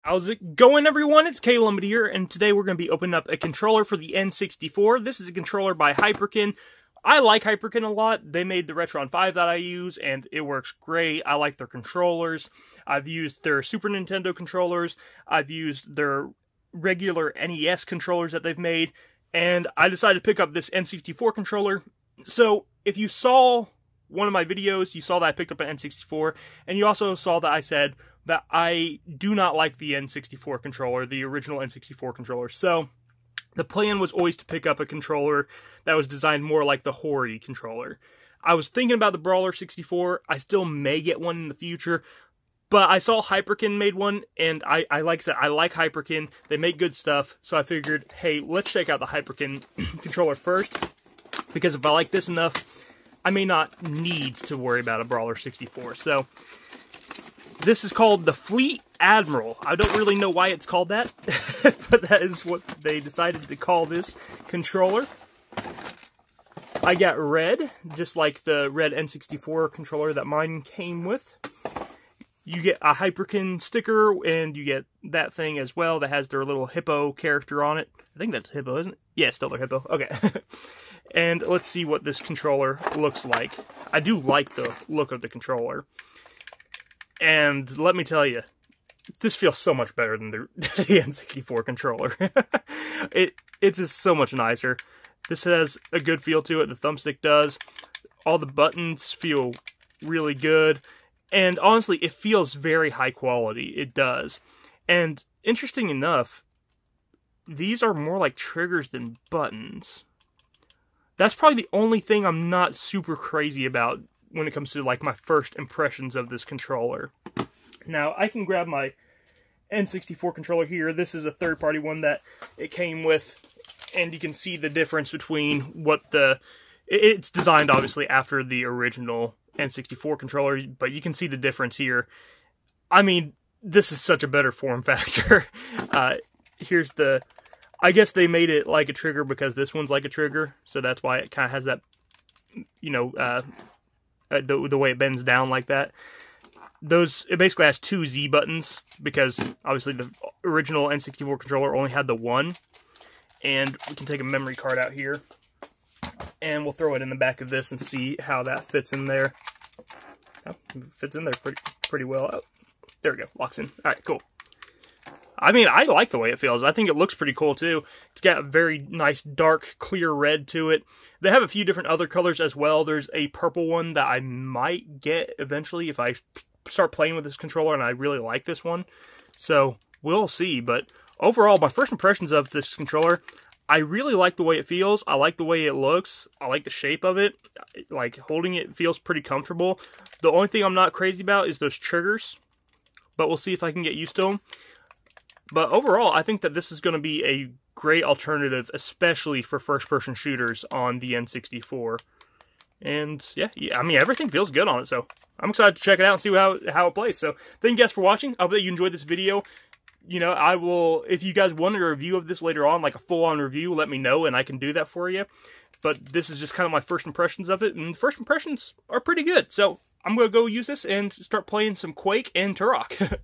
How's it going, everyone? It's Caleb here, and today we're going to be opening up a controller for the N64. This is a controller by Hyperkin. I like Hyperkin a lot. They made the Retron 5 that I use, and it works great. I like their controllers. I've used their Super Nintendo controllers. I've used their regular NES controllers that they've made, and I decided to pick up this N64 controller. So, if you saw one of my videos, you saw that I picked up an N64, and you also saw that I said that I do not like the N64 controller, the original N64 controller. So, the plan was always to pick up a controller that was designed more like the Hori controller. I was thinking about the Brawler 64. I still may get one in the future, but I saw Hyperkin made one, and I like I said, I like Hyperkin. They make good stuff, so I figured, hey, let's check out the Hyperkin controller first, because if I like this enough, I may not need to worry about a Brawler 64. So, this is called the Fleet Admiral. I don't really know why it's called that, but that is what they decided to call this controller. I got red, just like the red N64 controller that mine came with. You get a Hyperkin sticker, and you get that thing as well that has their little hippo character on it. I think that's hippo, isn't it? Yeah, still their hippo. Okay. And let's see what this controller looks like. I do like the look of the controller. And let me tell you, this feels so much better than the N64 controller. It's just so much nicer. This has a good feel to it, the thumbstick does. All the buttons feel really good. And honestly, it feels very high quality. It does. And interesting enough, these are more like triggers than buttons. That's probably the only thing I'm not super crazy about when it comes to like my first impressions of this controller. Now, I can grab my N64 controller here. This is a third-party one that it came with, and you can see the difference between what it's designed obviously after the original N64 controller, but you can see the difference here. I mean, this is such a better form factor. Here's the, I guess they made it like a trigger because this one's like a trigger, so that's why it kind of has that, you know, the way it bends down like that. It basically has two Z buttons, because obviously the original N64 controller only had the one. And we can take a memory card out here, and we'll throw it in the back of this and see how that fits in there. Oh, it fits in there pretty well. Oh, there we go, locks in. Alright, cool. I mean, I like the way it feels. I think it looks pretty cool, too. It's got a very nice, dark, clear red to it. They have a few different other colors as well. There's a purple one that I might get eventually if I start playing with this controller, and I really like this one. So, we'll see. But overall, my first impressions of this controller, I really like the way it feels. I like the way it looks. I like the shape of it. Like, holding it feels pretty comfortable. The only thing I'm not crazy about is those triggers. But we'll see if I can get used to them. But overall, I think that this is going to be a great alternative, especially for first-person shooters on the N64. And, yeah, I mean, everything feels good on it, so I'm excited to check it out and see how it plays. So, thank you guys for watching. I hope that you enjoyed this video. You know, I will, if you guys wanted a review of this later on, like a full-on review, let me know, and I can do that for you. But this is just kind of my first impressions of it, and first impressions are pretty good. So, I'm going to go use this and start playing some Quake and Turok.